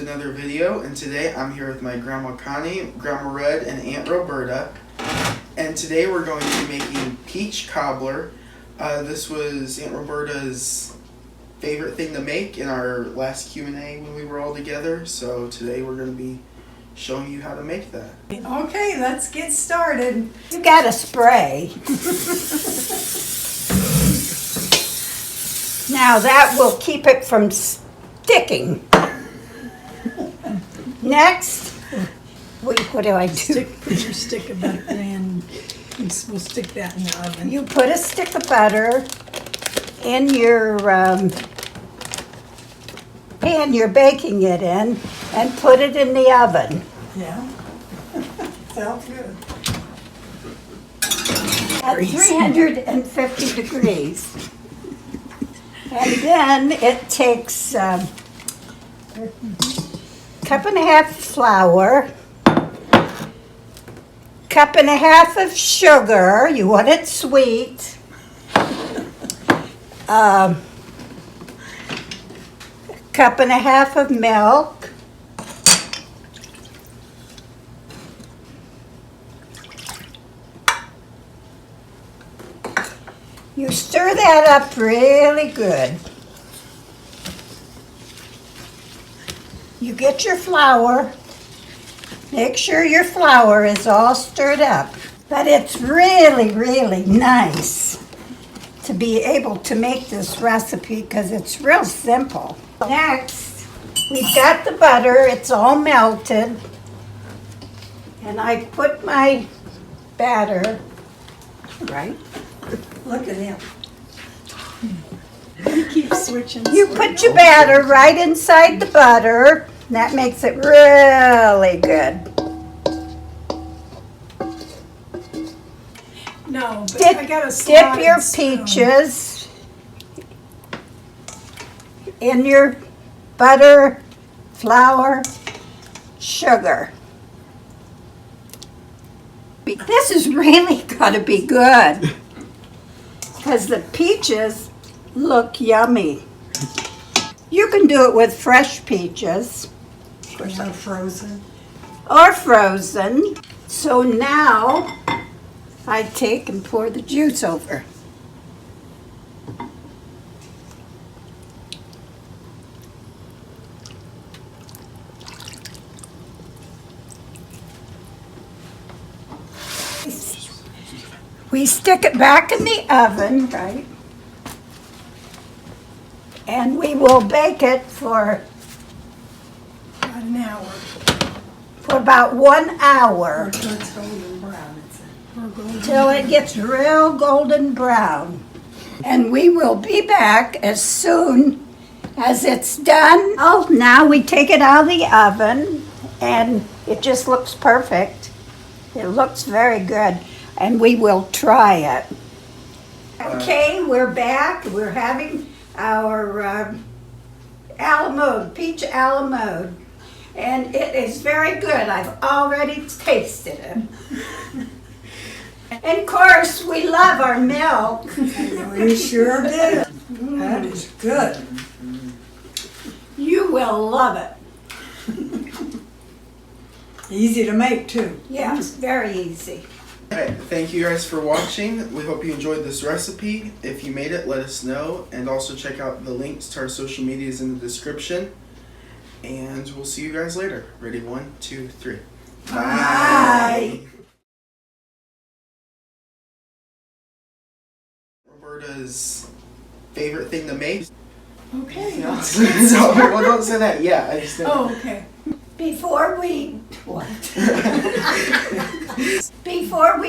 another video, and today I'm here with my Grandma Connie, Grandma Red, and Aunt Roberta. And today we're going to be making peach cobbler. This was Aunt Roberta's favorite thing to make in our last Q&A when we were all together. So today we're going to be showing you how to make that. Okay, let's get started. You got to spray. Now that will keep it from sticking. Next, what do I do? Put your stick of butter in. We'll stick that in the oven. You put a stick of butter in your pan you're baking it in and put it in the oven. Yeah. Sounds good. At 350 degrees. And then it takes a cup and a half flour, cup and a half of sugar, you want it sweet, cup and a half of milk, you stir that up really good. You get your flour. Make sure your flour is all stirred up. But it's really, really nice to be able to make this recipe because it's real simple. Next, we've got the butter. It's all melted. And I put my batter, right? Look at him. He keeps switching. You put your batter right inside the butter. That makes it really good. No, but I got a Dip your peaches in your butter, flour, sugar. This is really got to be good because the peaches look yummy. You can do it with fresh peaches. Or frozen. Or frozen. So now I take and pour the juice over. We stick it back in the oven, right? And we will bake it for About an hour. about 1 hour Until it's golden brown. till it gets real golden brown. And we will be back as soon as it's done. Oh, now we take it out of the oven and it just looks perfect. It looks very good and we will try it. Okay, we're back. We're having our a la mode, peach a la mode. And it is very good. I've already tasted it. And of course, we love our milk. We sure did. That is good. You will love it. Easy to make too. Yeah, it's very easy. Alright, thank you guys for watching. We hope you enjoyed this recipe. If you made it, let us know. And also check out the links to our social medias in the description. And we'll see you guys later. Ready? 1, 2, 3. Bye. Roberta's favorite thing to make. Okay. Well, don't say that. Yeah, I just. Oh, okay. Before we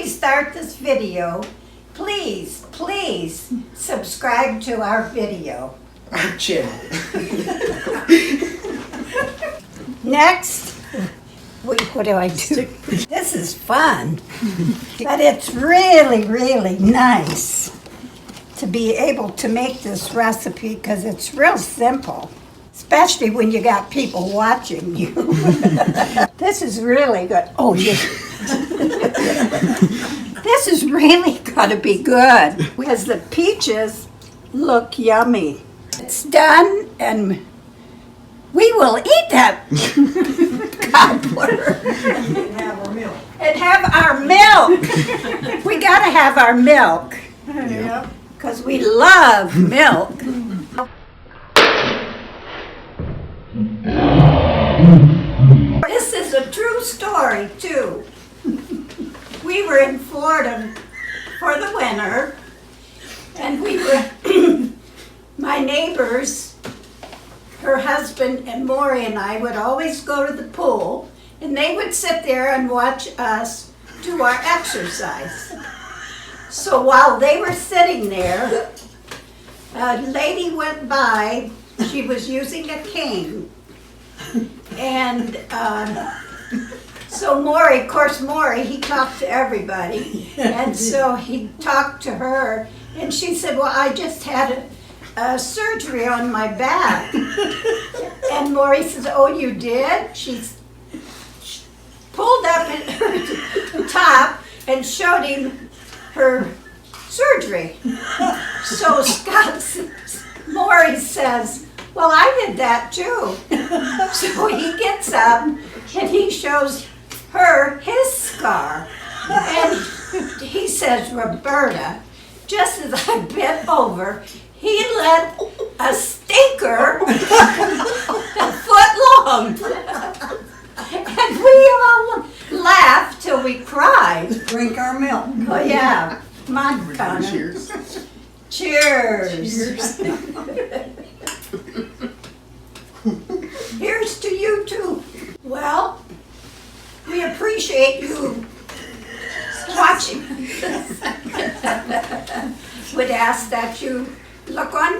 start this video, please subscribe to our video. Our channel. Next, what do I do? This is fun, but it's really, really nice to be able to make this recipe because it's real simple, especially when you got people watching you. This is really good. Oh, yeah. This is really gotta be good because the peaches look yummy. It's done and we will eat that cobbler and have our milk. We gotta have our milk, Yeah. because we love milk. This is a true story, too. We were in Florida for the winter, and we were, my neighbors, her husband and Maury and I would always go to the pool, and they would sit there and watch us do our exercise. So while they were sitting there, a lady went by. She was using a cane. And so Maury, of course Maury, he talked to everybody. And so he talked to her, and she said, well, I just had a surgery on my back. And Maury says, oh, you did? She pulled up at her top and showed him her surgery. So Maury says, well, I did that too. So he gets up and he shows her his scar. And he says, Roberta, just as I bent over, he let a stinker a foot long. And we all laughed till we cried. Drink our milk. Oh, yeah. Come on, Connor. Cheers. Cheers. Here's to you too. Well, we appreciate you watching. Would ask that you look on